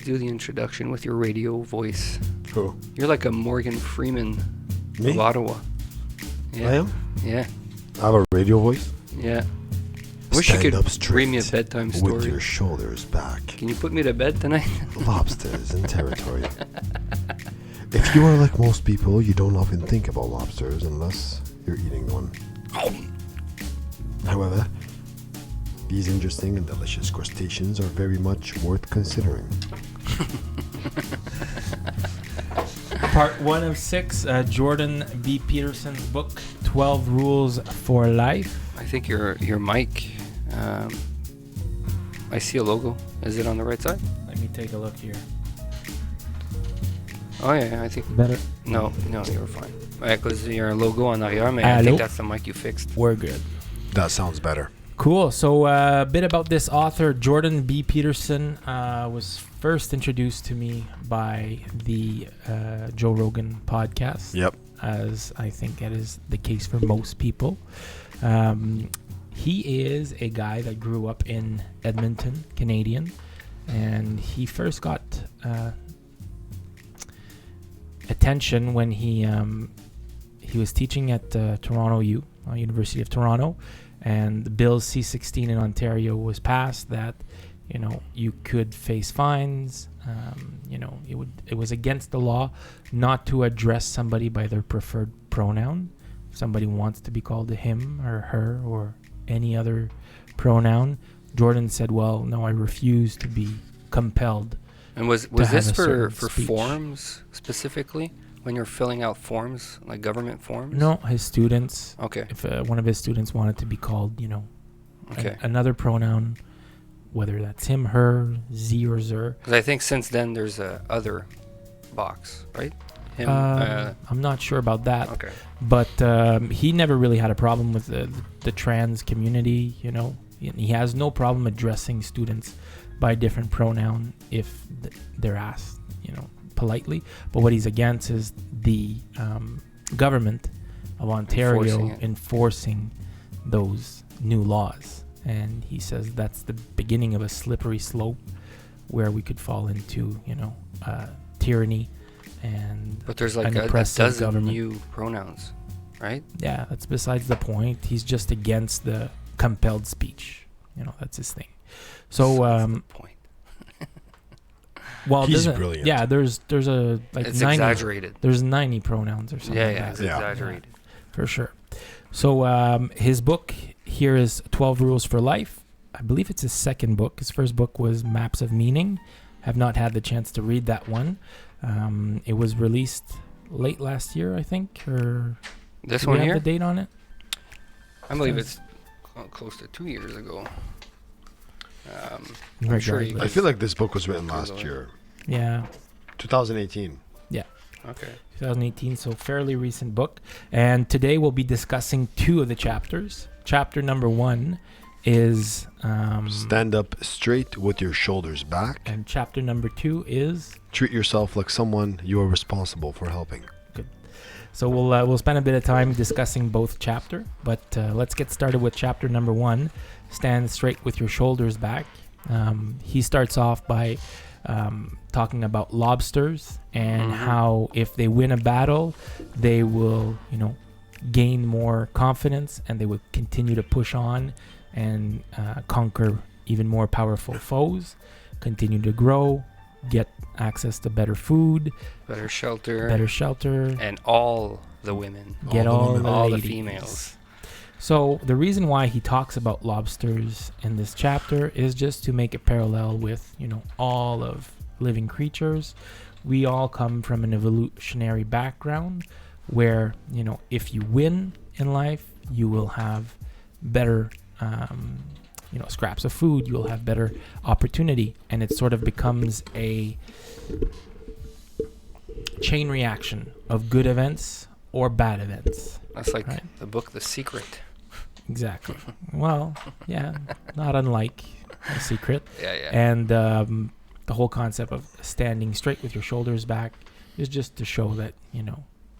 do the introduction with your radio voice. Who? You're like a Morgan Freeman Me? of Ottawa. Yeah. I am? Yeah. I have a radio voice? Yeah. Wish you Stand could up straight read me a bedtime with story. your shoulders back. Can you put me to bed tonight? Lobsters in territory. If you are like most people, you don't often think about lobsters unless you're eating one. However, these interesting and delicious crustaceans are very much worth considering. Part 1 of 6, Jordan B. Peterson's book, 12 Rules for Life. I think your mic, I see a logo. Is it on the right side? Let me take a look here. Oh yeah, I think... Better? No, you're fine. Because your logo on arrière, mais I Hello? think that's the mic you fixed. We're good. That sounds better. Cool. So a bit about this author, Jordan B. Peterson, was first introduced to me by the Joe Rogan podcast. Yep. As I think that is the case for most people. He is a guy that grew up in Edmonton, Canadian, and he first got attention when he was teaching at Toronto University of Toronto, and the Bill C-16 in Ontario was passed that you could face fines. It was against the law not to address somebody by their preferred pronoun. If somebody wants to be called a him or her or any other pronoun, Jordan said, well, no, I refuse to be compelled. And was this for speech. forms specifically? When you're filling out forms, like government forms? No, his students. Okay. If one of his students wanted to be called, Okay. another pronoun, whether that's him, her, z or zer. Because I think since then there's a other box, right? Him. I'm not sure about that. Okay. But he never really had a problem with the trans community, He has no problem addressing students by different pronoun if they're asked, politely. But what he's against is the government of Ontario enforcing those new laws. And he says that's the beginning of a slippery slope where we could fall into, tyranny and but there's like a dozen new pronouns, right? Yeah, that's besides the point. He's just against the compelled speech. That's his thing. So that's the point. Well, he's brilliant. Yeah, there's a like it's 90, exaggerated. There's 90 pronouns or something. Yeah, like it's that. exaggerated. Yeah, for sure. So his book here is 12 Rules for Life. I believe it's his second book. His first book was Maps of Meaning. Have not had the chance to read that one. It was released late last year, I think, or this do one we here? have the date on it? I believe it's close to 2 years ago. I'm Very sure good. you I feel like this book was written last year. Yeah. 2018. Okay. 2018, so fairly recent book. And today we'll be discussing 2 of the chapters. Chapter number 1 is... Stand up straight with your shoulders back. And chapter number 2 is... Treat yourself like someone you are responsible for helping. Good. So we'll spend a bit of time discussing both chapter, but let's get started with chapter number 1. Stand straight with your shoulders back. He starts off by talking about lobsters and how if they win a battle, they will, gain more confidence and they will continue to push on and conquer even more powerful foes, continue to grow, get access to better food, better shelter, and all the women, get all the females. So the reason why he talks about lobsters in this chapter is just to make a parallel with, all of living creatures. We all come from an evolutionary background where, if you win in life, you will have better, scraps of food, you'll have better opportunity. And it sort of becomes a chain reaction of good events or bad events. That's like the book The Secret. Exactly. Well, yeah, not unlike A Secret. Yeah. And the whole concept of standing straight with your shoulders back is just to show that,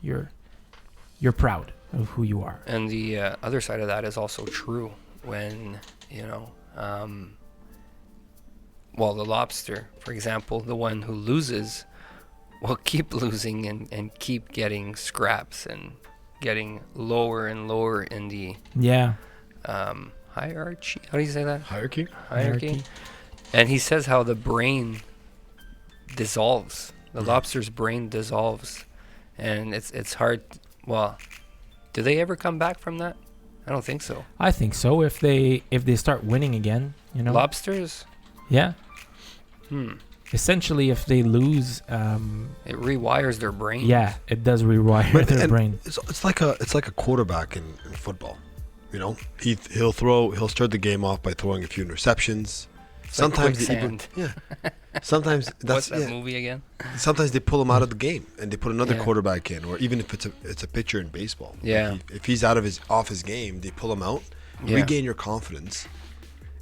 you're proud of who you are. And the other side of that is also true when, well, the lobster, for example, the one who loses will keep losing and keep getting scraps and getting lower and lower in the Yeah. hierarchy. How do you say that? Hierarchy? Hierarchy. And he says how the brain dissolves. The lobster's brain dissolves, and it's hard. Well, do they ever come back from that? I don't think so. I think so. If they start winning again, you know. Lobsters? Yeah. Hmm. Essentially, if they lose, It rewires their brain. yeah, it does rewire But- their and brain. It's like a quarterback in football. You know, he'll start the game off by throwing a few interceptions. It's like Sometimes they quicksand. sometimes What's that's that movie again? sometimes they pull him out of the game and they put another Yeah. quarterback in, or even if it's a pitcher in baseball. Yeah. If he's off his game, they pull him out, Yeah. regain your confidence,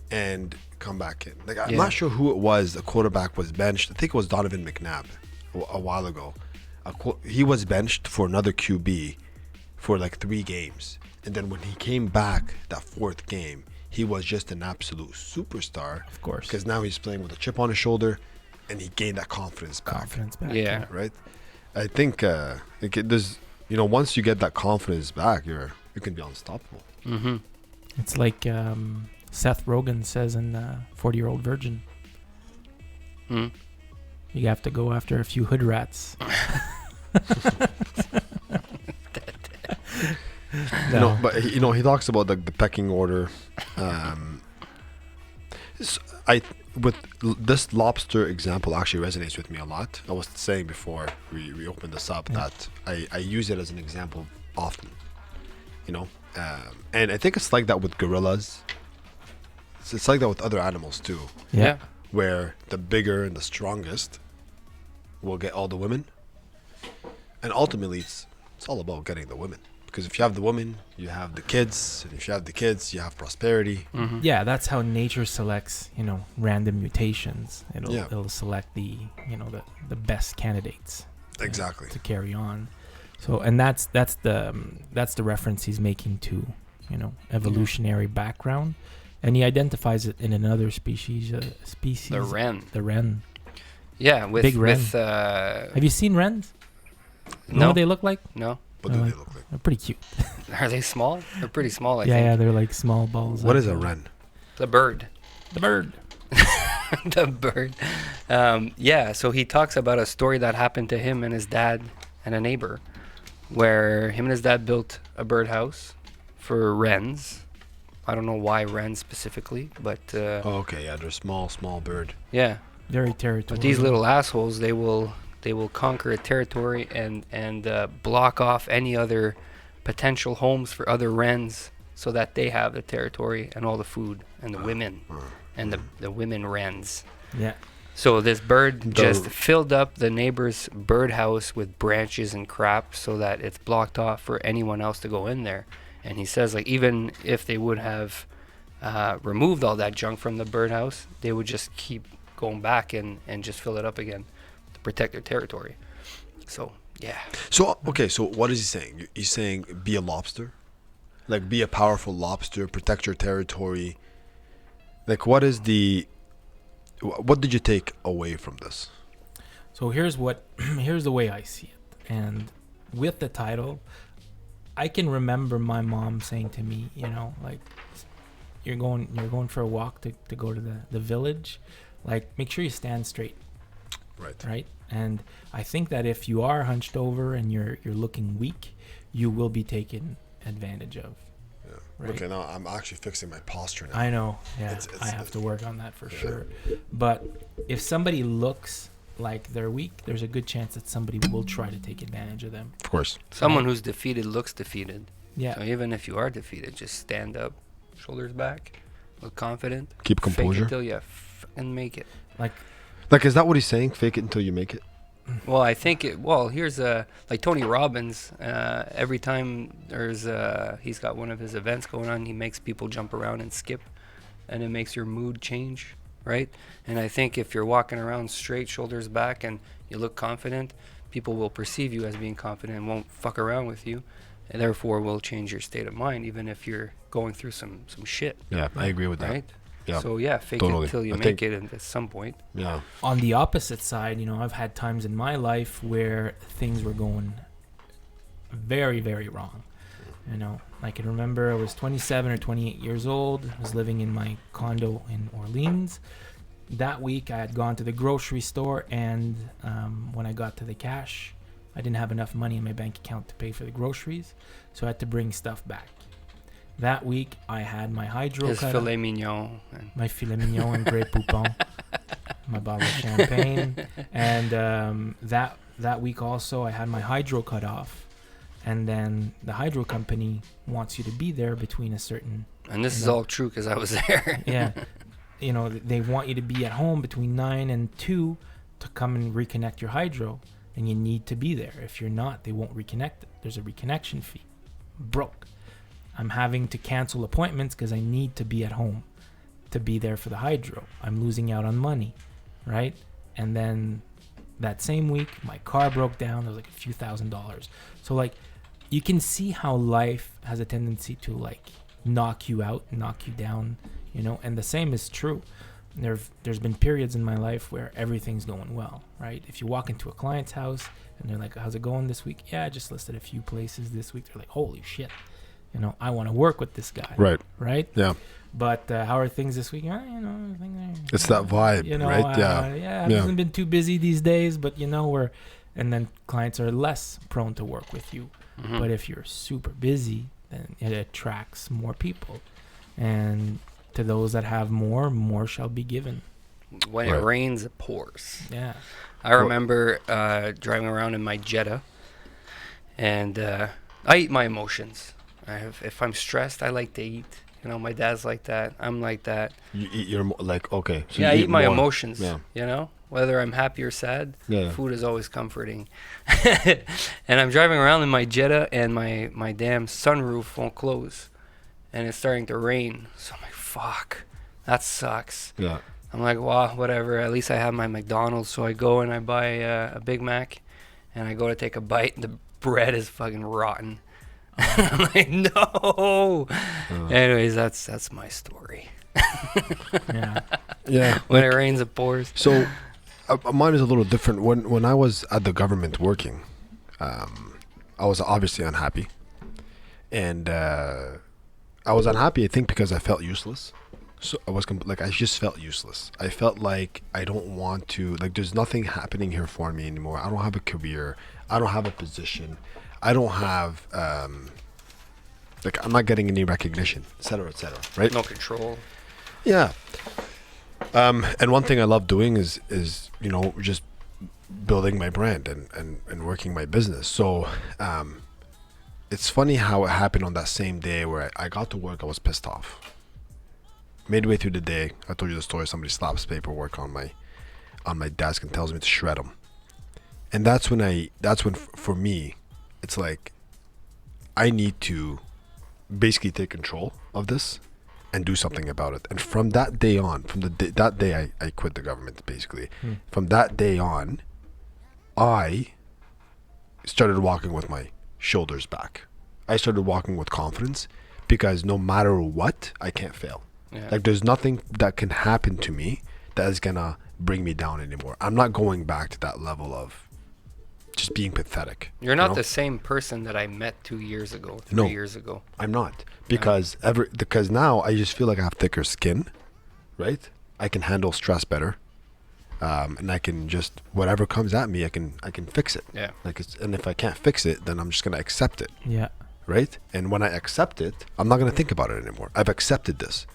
and come back in. Like I'm Yeah. not sure who it was. The quarterback was benched. I think it was Donovan McNabb a while ago. He was benched for another QB for like 3 games, and then when he came back that 4th game, he was just an absolute superstar. Of course. Because now he's playing with a chip on his shoulder, and he gained that confidence back. Confidence back. Yeah. Right. I think there's once you get that confidence back, you can be unstoppable. Mm-hmm. It's like Seth Rogen says in 40-Year-Old Virgin. Mm. You have to go after a few hood rats. No. But he talks about the pecking order. With this lobster example actually resonates with me a lot. I was saying before we opened this up that I use it as an example often. And I think it's like that with gorillas. It's like that with other animals too, Yeah. where the bigger and the strongest will get all the women, and ultimately it's all about getting the women. Because if you have the woman, you have the kids, and if you have the kids, you have prosperity. Mm-hmm. Yeah, that's how nature selects, random mutations. Yeah. It'll select the best candidates Exactly. to carry on. So, and that's the reference he's making to, evolutionary background, and he identifies it in another species. The wren. The wren. Yeah, with Big wren. with Have you seen wrens? You know no, what they look like? no. What do they look like? They're pretty cute. Are they small? They're pretty small. I Yeah, think. they're like small balls. What is a wren? The bird. The bird. The bird. Yeah. So he talks about a story that happened to him and his dad and a neighbor, where him and his dad built a birdhouse for wrens. I don't know why wrens specifically, but Oh, okay. Yeah, they're a small bird. yeah. Very territorial. But these little assholes, they will conquer a territory and block off any other potential homes for other wrens, so that they have the territory and all the food and the women and the women wrens. Yeah. So this bird The- just filled up the neighbor's birdhouse with branches and crap, so that it's blocked off for anyone else to go in there. And he says, like, even if they would have removed all that junk from the birdhouse, they would just keep going back and just fill it up again to protect their territory. So yeah. So okay. So what is he saying? He's saying be a lobster, like be a powerful lobster, protect your territory. Like what did you take away from this? So here's the way I see it. And with the title, I can remember my mom saying to me, like, you're going for a walk to go to the village, like, make sure you stand straight. Right. And I think that if you are hunched over and you're looking weak, you will be taken advantage of. Yeah. Right. Okay. Now I'm actually fixing my posture now. I know. Yeah. It's- I have to work on that for sure. But if somebody looks like they're weak, there's a good chance that somebody will try to take advantage of them. Of course. Someone who's defeated looks defeated. Yeah. So even if you are defeated, just stand up, shoulders back, look confident. Keep Fake composure. it till you fucking make it. Like, is that what he's saying? Fake it until you make it. Well, I think here's like Tony Robbins. Every time he's got one of his events going on, he makes people jump around and skip, and it makes your mood change, right? And I think if you're walking around straight, shoulders back, and you look confident, people will perceive you as being confident and won't fuck around with you, and therefore will change your state of mind, even if you're going through some shit, Yeah, I agree with that. right? Yeah. So yeah, fake Totally. it till you I make think- it at some point. Yeah. On the opposite side, you know, I've had times in my life where things were going very, very wrong. You know, I can remember I was 27 or 28 years old. I was living in my condo in Orleans. That week, I had gone to the grocery store, and when I got to the cash, I didn't have enough money in my bank account to pay for the groceries, so I had to bring stuff back. That week, I had my hydro His cut filet mignon. And my filet mignon and Grey Poupon, my bottle of champagne, and that week also I had my hydro cut off, and then the hydro company wants you to be there between a certain and this you is know, all true because I was there. yeah, you know, they want you to be at home between 9 and 2 to come and reconnect your hydro, and you need to be there. If you're not, they won't reconnect it. There's a reconnection fee. Broke. I'm having to cancel appointments because I need to be at home to be there for the hydro. I'm losing out on money, right? And then that same week, my car broke down. There was like a few $1,000s. So like, you can see how life has a tendency to like knock you out, knock you down, you know. And the same is true. There's been periods in my life where everything's going well, right? If you walk into a client's house and they're like, "How's it going this week?" "Yeah, I just listed a few places this week." They're like, "Holy shit, you know, I want to work with this guy." Right? Yeah. But how are things this week? You know, It's that vibe, you know, right? Yeah. Yeah, I haven't been too busy these days, but you know, and then clients are less prone to work with you. Mhm. But if you're super busy, then it attracts more people. And to those that have more shall be given. When it rains, it pours. Yeah. I remember driving around in my Jetta, and I eat my emotions. If I'm stressed, I like to eat. You know, my dad's like that. I'm like that. You eat your like okay. So yeah, I you eat my more. emotions. Yeah. You know, whether I'm happy or sad, Yeah. food is always comforting. And I'm driving around in my Jetta, and my damn sunroof won't close, and it's starting to rain. So I'm like, fuck, that sucks. Yeah. I'm like, well, whatever. At least I have my McDonald's. So I go and I buy a Big Mac, and I go to take a bite, and the bread is fucking rotten. I'm like, no. Anyways, that's my story. Yeah. Yeah. When it rains, it pours. So mine is a little different. When I was at the government working, I was obviously unhappy, and I was unhappy, I think, because I felt useless. So I was I just felt useless. I felt like I don't want to, like, there's nothing happening here for me anymore. I don't have a career. I don't have a position. I don't have like, I'm not getting any recognition, et cetera, right? No control. Yeah. And one thing I love doing is you know, just building my brand and working my business. So it's funny how it happened on that same day where I got to work. I was pissed off. Midway through the day, I told you the story. Somebody slaps paperwork on my desk and tells me to shred them. And that's when for me, it's like, I need to basically take control of this and do something about it. And from that day on, that day I quit the government, basically. From that day on, I started walking with my shoulders back. I started walking with confidence, because no matter what, I can't fail. Yeah. Like, there's nothing that can happen to me that is gonna bring me down anymore. I'm not going back to that level of just being pathetic. You're not you know? the same person that I met 2 years ago, 3 No. years ago. I'm not, because now I just feel like I have thicker skin, right? I can handle stress better, and I can just, whatever comes at me, I can fix it. Yeah. And if I can't fix it, then I'm just gonna accept it, Yeah. right? And when I accept it, I'm not gonna think about it anymore. I've accepted this.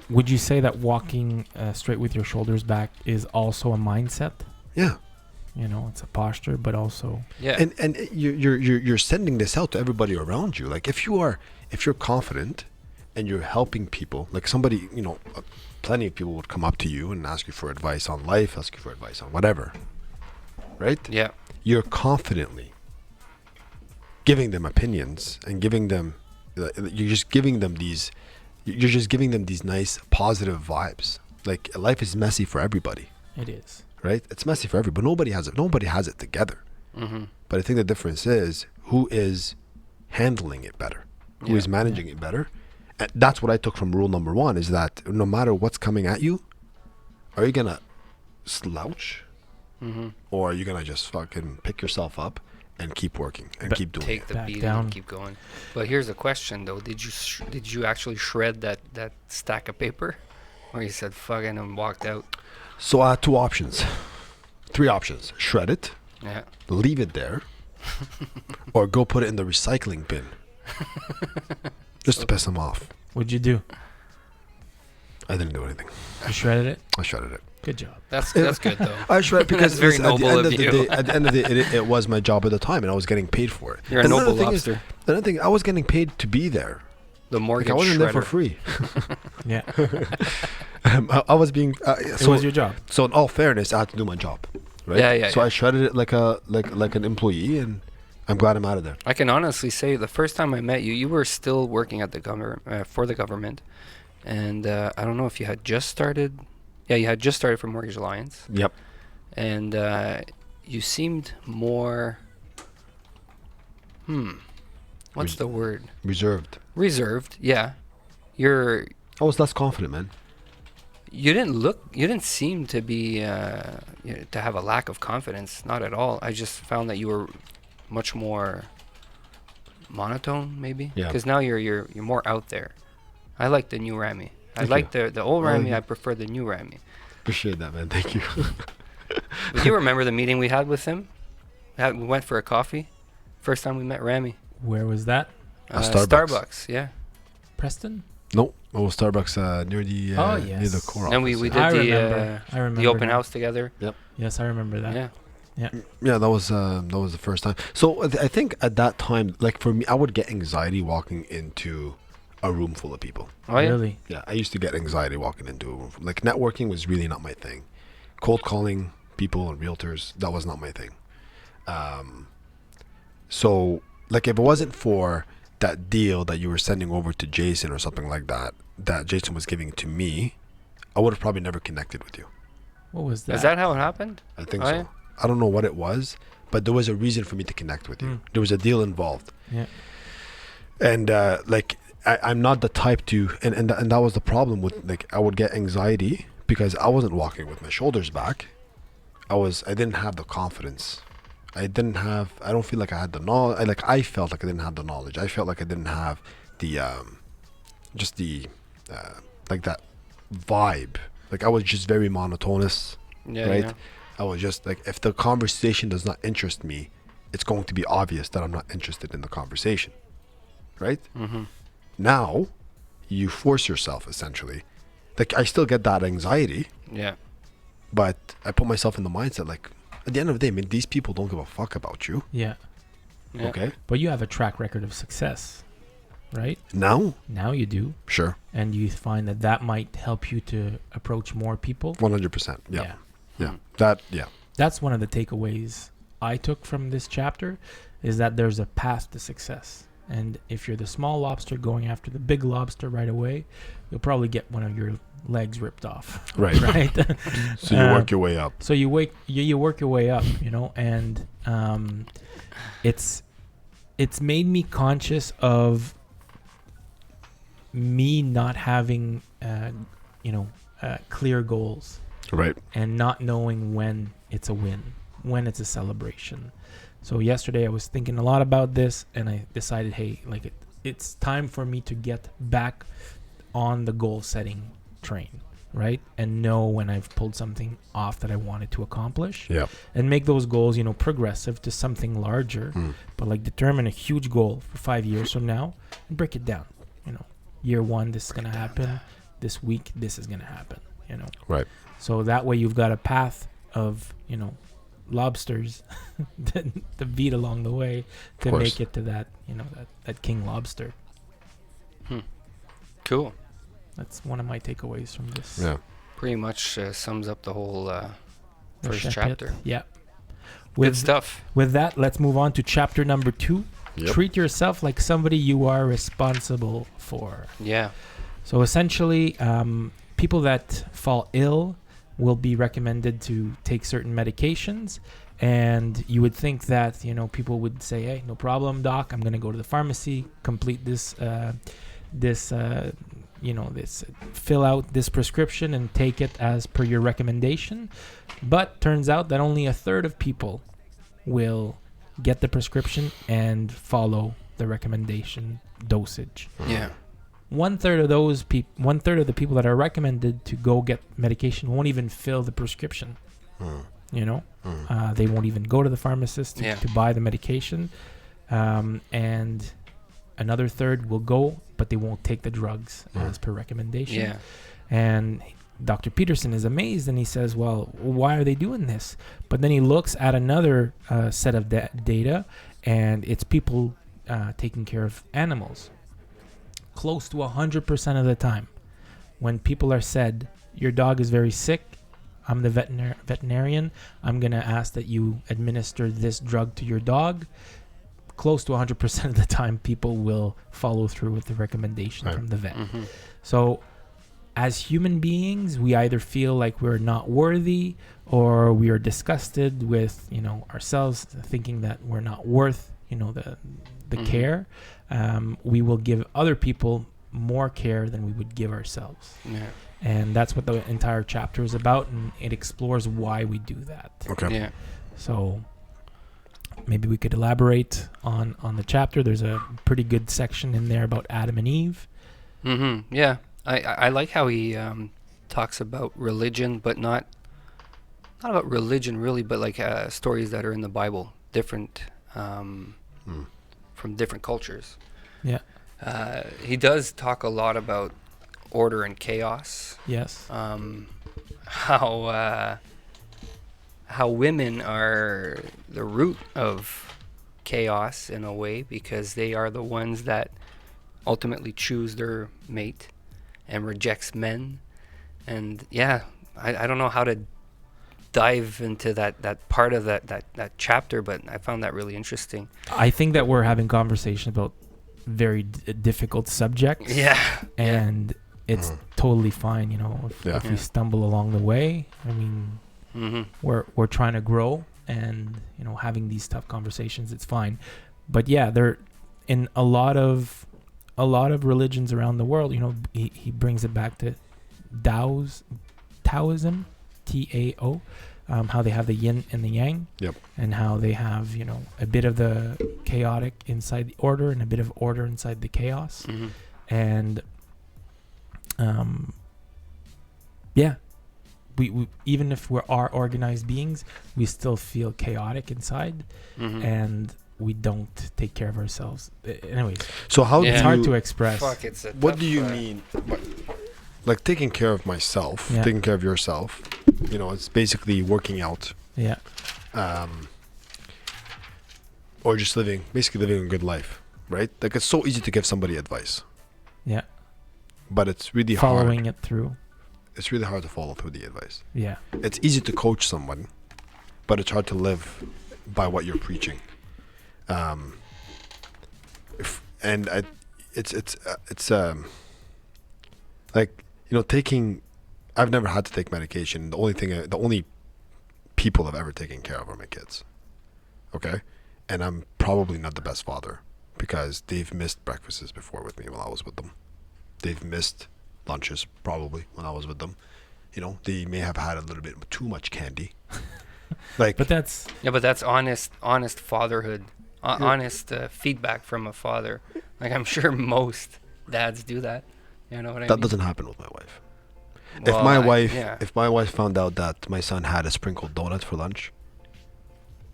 Would you say that walking straight with your shoulders back is also a mindset? Yeah. You know, it's a posture, but also Yeah. And you're sending this out to everybody around you. Like, if you're confident and you're helping people, like somebody, you know, plenty of people would come up to you and ask you for advice on life, ask you for advice on whatever, right? Yeah. You're confidently giving them opinions and giving them, you're just giving them these nice positive vibes. Like, life is messy for everybody, it is. right? It's messy for everybody. Nobody has it together. Mm-hmm. But I think the difference is who is handling it better, who is managing it better, And that's what I took from rule number 1, is that no matter what's coming at you, are you going to slouch? Or are you going to just fucking pick yourself up and keep working and keep doing Take it? the Back beating down. and keep going. But here's a question though: did you actually shred that stack of paper, or you said fuck it and walked out? So I had 2 options. 3 options. Shred it, Yeah. leave it there, or go put it in the recycling bin. Just to piss him off. What'd you do? I didn't do anything. You shredded it. I shredded it. Good job. That's good though. I shredded it because That's very at the noble end of of the you. day, at the end of the day, it was my job at the time, and I was getting paid for it. You're a And noble another thing is- lobster. Another thing, I was getting paid to be there. The Like, mortgage I wasn't there for shredder. free. Yeah. I was being. It So, was your job. so in all fairness, I had to do my job. Right? Yeah. So I shredded it like an employee, and I'm glad I'm out of there. I can honestly say the first time I met you, you were still working at the government for the government, and I don't know if you had just started. Yeah, you had just started for Mortgage Alliance, Yep. and you seemed more. What's Res- the word? Reserved. Reserved. Yeah, I was less confident, man. you didn't seem to be to have a lack of confidence. Not at all. I just found that you were much more monotone, maybe. Yeah. Because now you're more out there. I like the new Rami. I Thank like the old I like Rami. it. I prefer the new Rami. Appreciate that, man. Thank you. But do you remember the meeting we had with him? We went for a coffee. First time we met Rami. Where was that? Starbucks. Starbucks. Yeah. Preston? Nope. It was Starbucks near the Oh, near the yes. core And we office, did yeah. I the remember. I remember the open now. house together. Yes, I remember that. Yeah. Yeah, that was the first time. So I think at that time, like for me, I would get anxiety walking into a room full of people. Oh yeah. Really? Yeah, I used to get anxiety walking into a room. Like networking was really not my thing. Cold calling people and realtors, that was not my thing. So like if it wasn't for that deal that you were sending over to Jason or something like that, that Jason was giving to me, I would have probably never connected with you. What was that? Is that how it happened? I think Oh, so. yeah? I don't know what it was, but there was a reason for me to connect with you. Mm. There was a deal involved. Yeah. And like I'm not the type to, and that was the problem with, like, I would get anxiety because I wasn't walking with my shoulders back. I didn't have the confidence. I don't feel like I had the knowledge. I felt like I didn't have the knowledge. I felt like I didn't have the just the like that vibe. Like I was just very monotonous. Yeah. Right? Yeah. I was just like, if the conversation does not interest me, it's going to be obvious that I'm not interested in the conversation. Right? Mm-hmm. Now, you force yourself essentially. Like I still get that anxiety, Yeah. but I put myself in the mindset like, at the end of the day, I mean, these people don't give a fuck about you. Yeah. Yeah. Okay? But you have a track record of success, right? Now, Now you do. sure, And you find that might help you to approach more people. 100%. Yeah. Yeah. Yeah. Mm. That, yeah. That's one of the takeaways I took from this chapter, is that there's a path to success. And if you're the small lobster going after the big lobster right away, you'll probably get one of your legs ripped off. Right. Right? So you work your way up. So you work your way up, and it's made me conscious of me not having clear goals Right. and not knowing when it's a win, when it's a celebration. So yesterday I was thinking a lot about this, and I decided, hey, like it's time for me to get back on the goal setting train, right? And know when I've pulled something off that I wanted to accomplish, Yeah. and make those goals, progressive to something larger, but like determine a huge goal for 5 years from now and break it down. Year 1, this is going to happen. This week, this is going to happen, Right. So that way you've got a path of, lobsters to beat along the way to course. make it to that, that king lobster. Cool. That's one of my takeaways from this. Yeah. Pretty much sums up the whole the first Shep chapter. It. Yeah. Good stuff. With that, let's move on to chapter number 2. Yep. Treat yourself like somebody you are responsible for. Yeah. So essentially, people that fall ill will be recommended to take certain medications. And you would think that, people would say, hey, no problem, doc. I'm going to go to the pharmacy, complete this this fill out this prescription and take it as per your recommendation. But turns out that only a third of people will get the prescription and follow the recommendation dosage. Yeah. One third of the people that are recommended to go get medication won't even fill the prescription. They won't even go to the pharmacist to buy the medication. And another third will go, but they won't take the drugs as per recommendation. Yeah. And Dr. Peterson is amazed, and he says, well, why are they doing this? But then he looks at another set of data, and it's people taking care of animals. Close to 100% of the time, when people are said, your dog is very sick, I'm the veterinarian, I'm going to ask that you administer this drug to your dog, close to 100% of the time, people will follow through with the recommendation from the vet. Mm-hmm. So as human beings, we either feel like we're not worthy, or we are disgusted with, ourselves, thinking that we're not worth, the care. We will give other people more care than we would give ourselves. Yeah. And that's what the entire chapter is about, and it explores why we do that. Okay. Yeah. So maybe we could elaborate on the chapter. There's a pretty good section in there about Adam and Eve. Mm-hmm. Yeah. I like how he talks about religion, but not about religion really, but like stories that are in the Bible, different from different cultures. Yeah. He does talk a lot about order and chaos. Yes. How women are the root of chaos in a way, because they are the ones that ultimately choose their mate and rejects men. And I don't know how to dive into that part of that chapter, but I found that really interesting. I think that we're having conversation about very difficult subjects. Yeah. And it's totally fine, if we stumble along the way. I mean, we're trying to grow, and having these tough conversations, it's fine. But they're in a lot of religions around the world. He brings it back to Taoism, Tao, how they have the yin and the yang. Yep. And how they have a bit of the chaotic inside the order and a bit of order inside the chaos. And we even if we are organized beings, we still feel chaotic inside, and we don't take care of ourselves. Anyways, so how it's hard to express. What do you mean? Like taking care of myself, taking care of yourself. It's basically working out. Yeah. Or just living a good life, right? Like it's so easy to give somebody advice. Yeah. But it's really following it through. It's really hard to follow through the advice. Yeah. It's easy to coach someone, but it's hard to live by what you're preaching. Taking. I've never had to take medication. The only people I've ever taken care of are my kids. Okay, and I'm probably not the best father because they've missed breakfasts before with me while I was with them. They've missed lunches probably when I was with them. They may have had a little bit too much candy. But that's honest fatherhood, honest feedback from a father. Like I'm sure most dads do that. You know what I mean? That doesn't happen with my wife. Well, If my wife found out that my son had a sprinkled donut for lunch,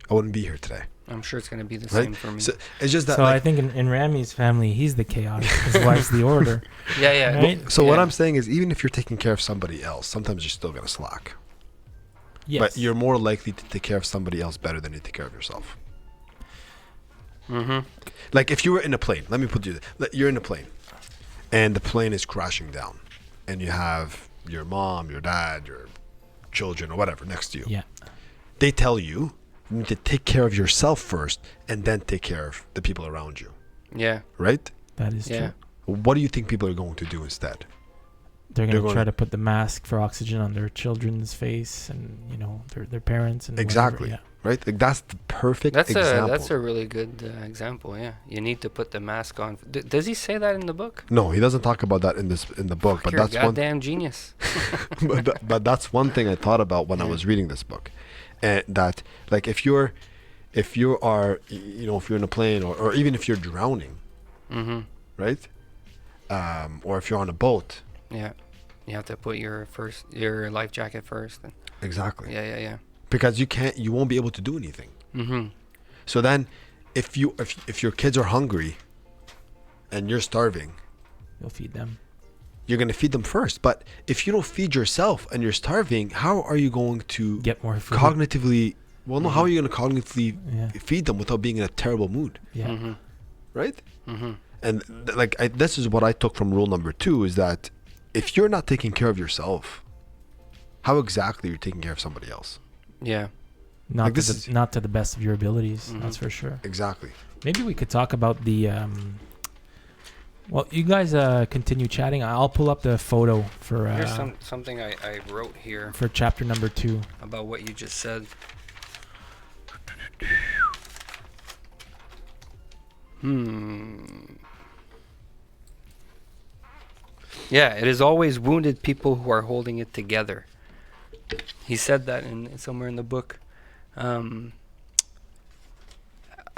I wouldn't be here today. I'm sure it's going to be the same for me. So it's just that. So I think in Rami's family, he's the chaotic. His wife's the order. Yeah. Right? So what I'm saying is, even if you're taking care of somebody else, sometimes you're still gonna slack. Yes. But you're more likely to take care of somebody else better than you take care of yourself. Like if you were in a plane, let me put you. You're in a plane, and the plane is crashing down, and you have your mom, your dad, your children, or whatever next to you. Yeah. They tell you need to take care of yourself first, and then take care of the people around you. Yeah. Right? That is true. What do you think people are going to do instead? They're going to try to put the mask for oxygen on their children's face and, their parents. And exactly. Whatever. right? Like that's the perfect That's example. a really good example. Yeah, you need to put the mask on. Does he say that in the book? No, he doesn't talk about that in the book. Fuck, But you're that's a one. goddamn genius. but that's one thing I thought about when I was reading this book, and that like if you are, if you're in a plane or even if you're drowning, Mm-hmm. right, or if you're on a boat, Yeah, you have to put your life jacket first. And exactly, yeah. because you won't be able to do anything. Mm-hmm. So then, if your kids are hungry, and you're starving, You'll feed them. you're gonna feed them first. But if you don't feed yourself and you're starving, how are you going to Get more food. cognitively? Well, no, how are you gonna cognitively Yeah. feed them without being in a terrible mood, Yeah. Mm-hmm. right? Mm-hmm. And this is what I took from rule number 2 is that if you're not taking care of yourself, how exactly are you taking care of somebody else? Yeah. Not Like, to this the, is- not to the best of your abilities. Mhm. That's for sure. Exactly. Maybe we could talk about the. Well, you guys continue chatting. I'll pull up the photo for Here's something I wrote here for chapter number 2. about what you just said. Yeah, it is always wounded people who are holding it together. He said that in somewhere in the book. I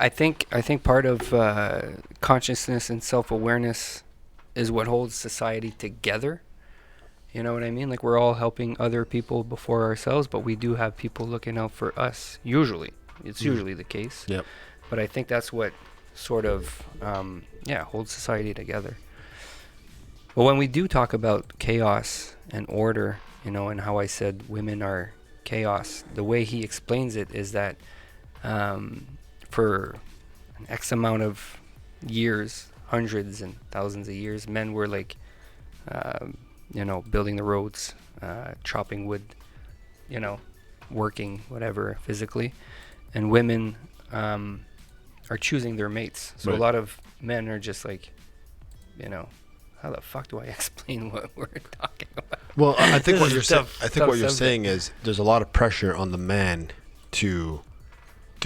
think part of consciousness and self-awareness is what holds society together. You know what I mean? Like we're all helping other people before ourselves, but we do have people looking out for us. Usually, it's usually the case. Yep. But I think that's what sort of holds society together. But when we do talk about chaos and order, and how I said women are chaos, the way he explains it is that for an X amount of years, hundreds and thousands of years, men were like, building the roads, chopping wood, working, whatever, physically. And women are choosing their mates. So Right. a lot of men are just like, how the fuck do I explain what we're talking about? Well, I think This what is you're a saying. tough- I think tough what you're subject. saying is there's a lot of pressure on the man to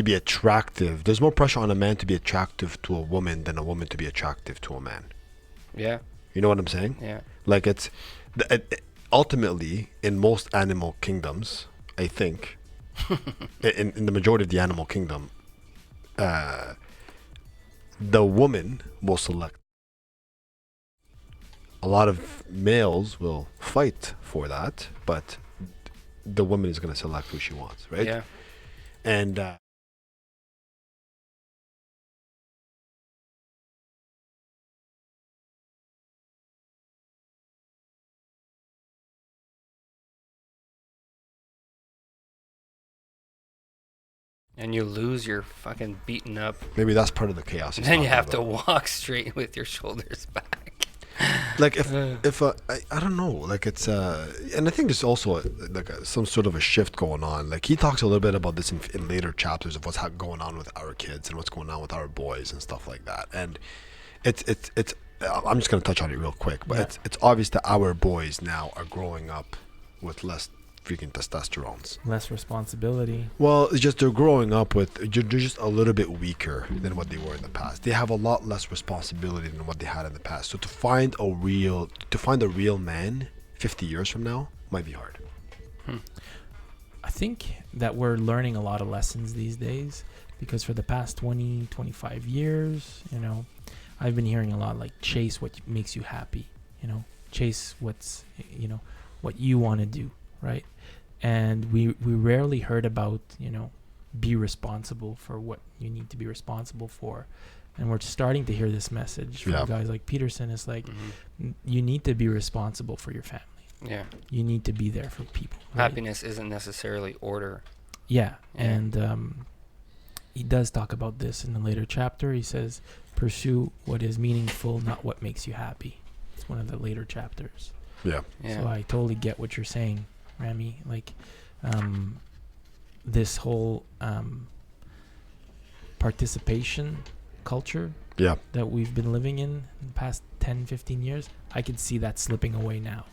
be attractive. There's more pressure on a man to be attractive to a woman than a woman to be attractive to a man. Yeah, You know what I'm saying? yeah. Like ultimately in most animal kingdoms, I think, in the majority of the animal kingdom, the woman will select. A lot of males will fight for that, but the woman is going to select who she wants, right? Yeah. And And you lose your fucking beaten up. maybe that's part of the chaos. he's Then you talking have to about. walk straight with your shoulders back. Like if I don't know, like it's and I think there's also some sort of a shift going on. Like he talks a little bit about this in later chapters of what's going on with our kids and what's going on with our boys and stuff like that. And it's I'm just gonna touch on it real quick, but it's obvious that our boys now are growing up with less freaking testosterones. Less responsibility. Well, it's just they're growing up with they're just a little bit weaker than what they were in the past. They have a lot less responsibility than what they had in the past. So to find a real man 50 years from now might be hard. I think that we're learning a lot of lessons these days because for the past 20, 25 years, I've been hearing a lot like chase what makes you happy, chase what's, what you want to do, right? And we rarely heard about, be responsible for what you need to be responsible for. And we're starting to hear this message from guys like Peterson. It's like, you need to be responsible for your family. Yeah. You need to be there for people. Right? Happiness isn't necessarily order. Yeah. And he does talk about this in a later chapter. He says, pursue what is meaningful, not what makes you happy. It's one of the later chapters. Yeah. So I totally get what you're saying, Rami. Like, this whole participation culture that we've been living in the past 10, 15 years, I could see that slipping away now.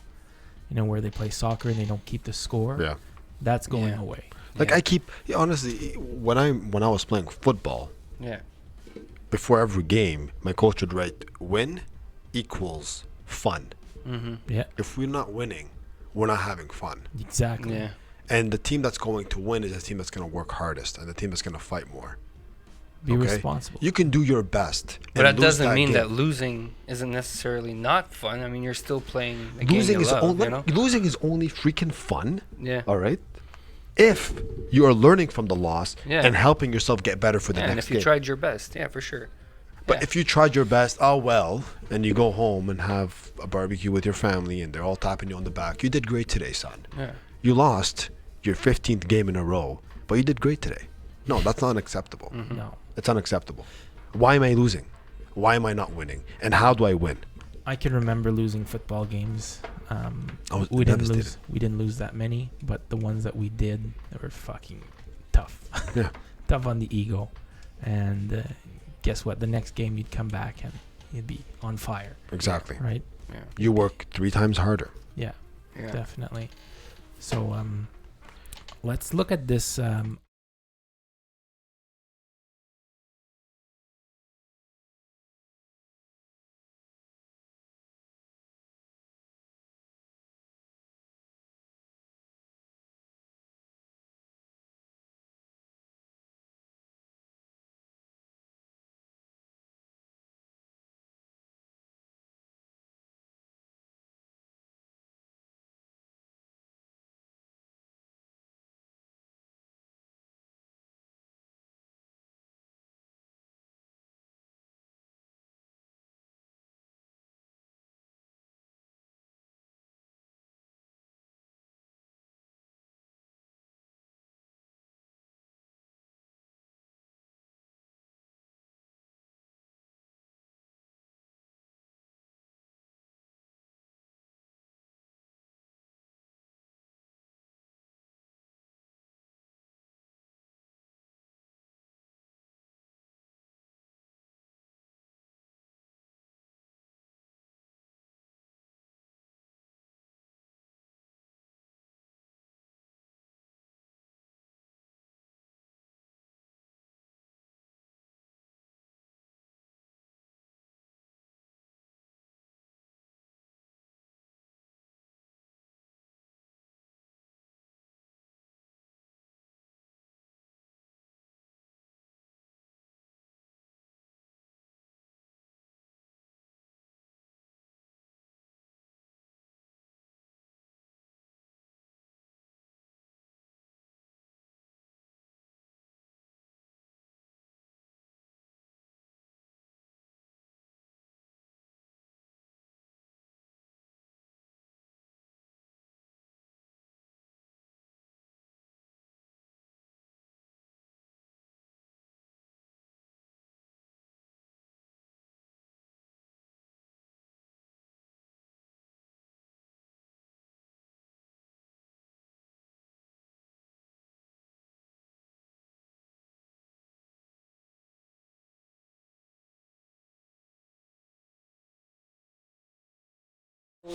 Where they play soccer and they don't keep the score. Yeah. That's going Yeah. away. Like Yeah. I keep honestly when I was playing football, Yeah. before every game, my coach would write win equals fun. Mm-hmm. Yeah, If we're not winning, we're not having fun. exactly. Yeah. And the team that's going to win is the team that's going to work hardest and the team that's going to fight more. Be Okay. responsible. You can do your best. But and that lose doesn't mean game. that losing isn't necessarily not fun. I mean, you're still playing a game losing you is love, only you know? losing is only freaking fun. Yeah. All right. If you are learning from the loss Yeah. and helping yourself get better for the Yeah, and next if you game. tried your best, yeah, for sure. But Yeah. if you tried your best, and you go home and have a barbecue with your family and they're all tapping you on the back, you did great today, son. Yeah. You lost your 15th game in a row, but you did great today. No, that's not acceptable. Mm-hmm. No. It's unacceptable. Why am I losing? Why am I not winning? And how do I win? I can remember losing football games. I was We didn't devastated. lose. We didn't lose that many, but the ones that we did, they were fucking tough. Yeah. Tough on the ego. And guess what? The next game you'd come back and you'd be on fire, Exactly. right? Yeah. You work 3 times harder. Yeah, Yeah. definitely. So let's look at this.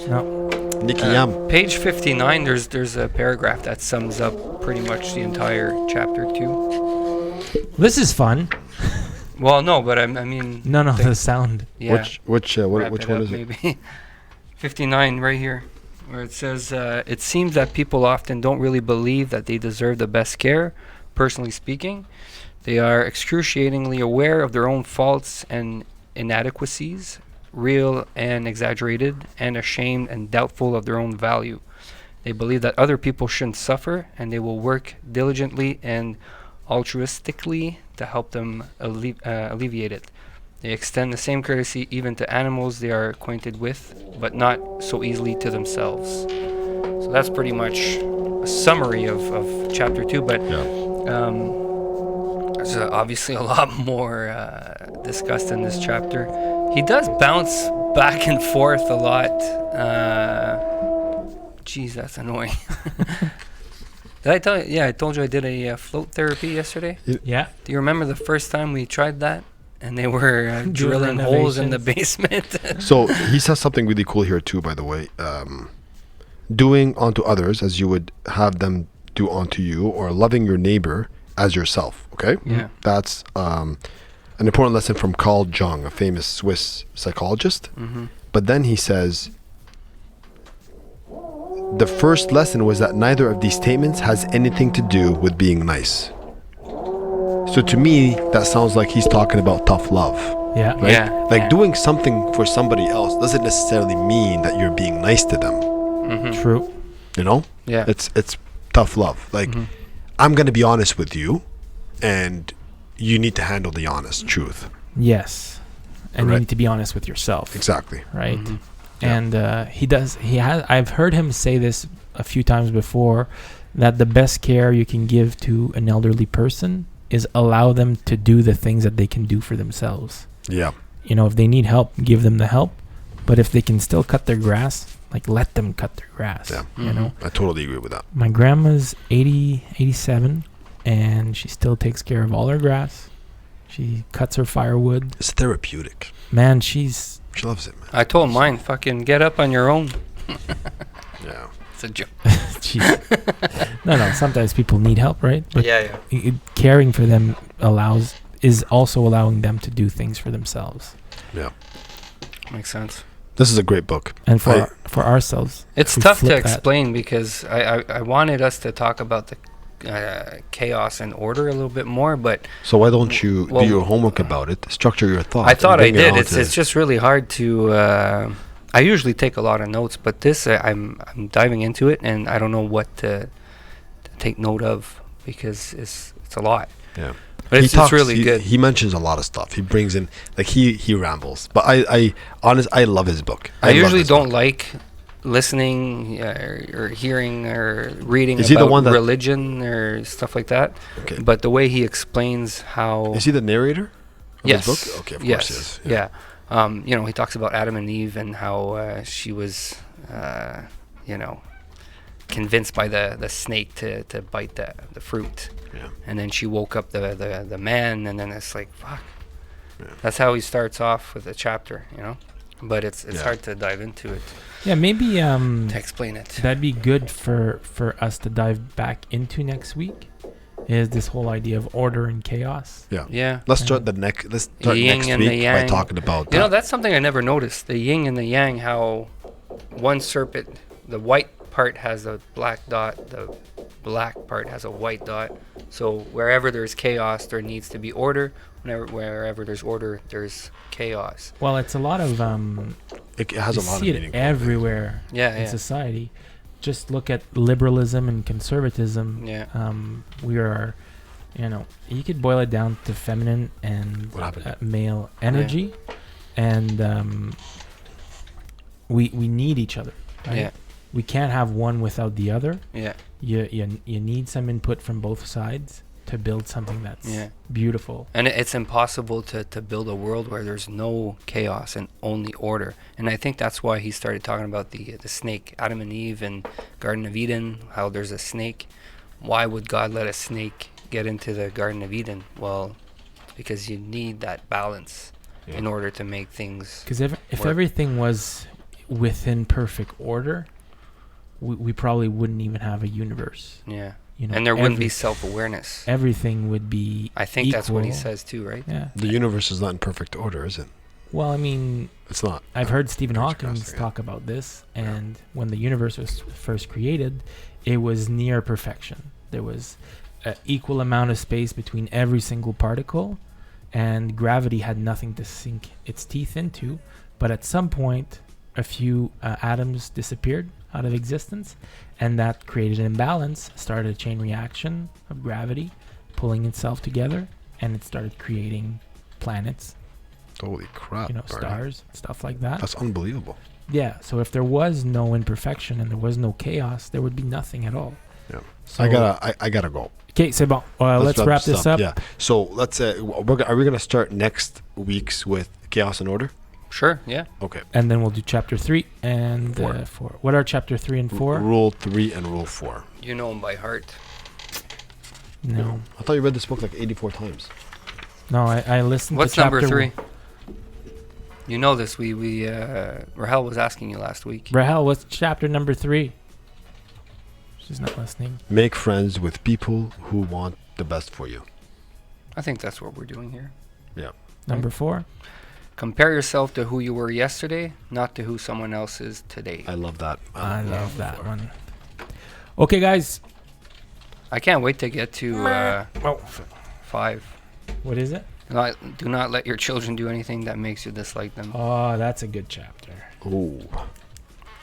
No. Nicky Yam. Page 59, there's a paragraph that sums up pretty much the entire chapter 2. This is fun. Well, no, but I mean... No, the- the sound. Yeah. Which Wrap which it one up is it? maybe. 59 right here, where it says, it seems that people often don't really believe that they deserve the best care, personally speaking. They are excruciatingly aware of their own faults and inadequacies, real and exaggerated, and ashamed and doubtful of their own value. They believe that other people shouldn't suffer, and they will work diligently and altruistically to help them alleviate it. They extend the same courtesy even to animals they are acquainted with, but not so easily to themselves. So that's pretty much a summary of chapter 2, but there's obviously a lot more discussed in this chapter. He does bounce back and forth a lot. Geez, that's annoying. Did I tell you? Yeah, I told you I did a float therapy yesterday. Yeah. Do you remember the first time we tried that? And they were drilling holes in the basement. So he says something really cool here too, by the way. Doing unto others as you would have them do unto you, or loving your neighbor as yourself. Okay? Yeah. That's an important lesson from Carl Jung, a famous Swiss psychologist. Mm-hmm. But then he says, the first lesson was that neither of these statements has anything to do with being nice. So to me, that sounds like he's talking about tough love. Yeah. Right? Yeah, Like yeah. doing something for somebody else doesn't necessarily mean that you're being nice to them. Mm-hmm. True. You know? Yeah. It's tough love. Like, I'm going to be honest with you, and you need to handle the honest truth. Yes. And you Right. need to be honest with yourself. Exactly. Right. Mhm. And I've heard him say this a few times before, that the best care you can give to an elderly person is allow them to do the things that they can do for themselves. Yeah. You know, if they need help, give them the help. But if they can still cut their grass, like, let them cut their grass. Yeah. You know, I totally agree with that. my grandma's 87, and she still takes care of all her grass. She cuts her firewood. It's therapeutic. Man, she's She loves it, man. I told mine, fucking get up on your own. Yeah. It's a joke. she's no. Sometimes people need help, right? But Yeah. caring for them is also allowing them to do things for themselves Makes sense. This is a great book. and for ourselves. It's We tough to flip that. explain because I wanted us to talk about the chaos and order a little bit more, but So why don't you Well, do your homework about it, structure your thoughts? I thought and I bring it did. onto- It's just really hard to. I usually take a lot of notes, but this I'm diving into it, and I don't know what to take note of because it's a lot. Yeah. But it's really he, good. He mentions a lot of stuff. He brings in, like, he rambles. But I love his book. I love usually his don't book. like listening or hearing or reading Is he the about one that- religion or stuff like that. Okay. But the way he explains how Is he the narrator of yes, his book? Okay, of yes, course he is. yeah. You know, he talks about Adam and Eve and how she was, you know, convinced by the snake to bite the fruit. Yeah. And then she woke up the man, and then it's like, fuck. Yeah. That's how he starts off with the chapter, you know? But it's Yeah. hard to dive into it, Yeah, maybe to explain it. that'd be good for us to dive back into next week. Is this whole idea of order and chaos? Yeah. Let's start Let's start The yin next and the week by yang. talking about You know, that. that's something I never noticed. The yin and the yang, how one serpent, the white part has a black dot, the black part has a white dot. So wherever there's chaos, there needs to be order. Wherever there's order, there's chaos. Well, it's a lot of It has you a lot of see meaning. it everywhere Yeah, in yeah. society. Just look at liberalism and conservatism. Yeah. We are, you know, you could boil it down to feminine and What happened? male energy, and we need each other. Right? Yeah. We can't have one without the other. Yeah. You need some input from both sides to build something that's Yeah. beautiful. And it's impossible to build a world where there's no chaos and only order. And I think that's why he started talking about the snake, Adam and Eve and Garden of Eden, how there's a snake. Why would God let a snake get into the Garden of Eden? Well, because you need that balance in order to make things. Because if work. everything was within perfect order, we probably wouldn't even have a universe. Yeah. You know, And there wouldn't be self-awareness. everything would be. I think that's what he equal. says too, right? Yeah. The universe is not in perfect order, is it? Well, I mean, It's not. I've heard Stephen Hawking Interesting, talk about this, and when the universe was first created, it was near perfection. There was an equal amount of space between every single particle, and gravity had nothing to sink its teeth into. But at some point, a few atoms disappeared out of existence, and that created an imbalance, started a chain reaction of gravity pulling itself together, and it started creating planets, Holy crap. you know, Barney. stars, stuff like that. That's unbelievable. Yeah, so if there was no imperfection and there was no chaos, there would be nothing at all. Yeah. So, I gotta go. Okay, c'est bon. Let's wrap this up. Yeah. So let's. Are we gonna start next week's with chaos and order? Sure, yeah. Okay. And then we'll do chapter 3 and 4. What are chapter 3 and 4? Rule 3 and rule 4. You know them by heart. No. I thought you read this book like 84 times. No, I listened What's to chapter number 3? You know this. We Rahel was asking you last week. Rahel, what's chapter number 3? She's not listening. Make friends with people who want the best for you. I think that's what we're doing here. Yeah. Number 4. Compare yourself to who you were yesterday, not to who someone else is today. I love that. I love that one. Okay, guys. I can't wait to get to 5. What is it? Do not let your children do anything that makes you dislike them. Oh, that's a good chapter. Oh,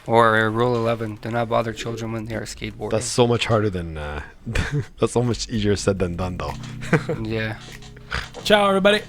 Or rule 11, do not bother children when they are skateboarding. that's so much harder than. That's so much easier said than done, though. Yeah. Ciao, everybody.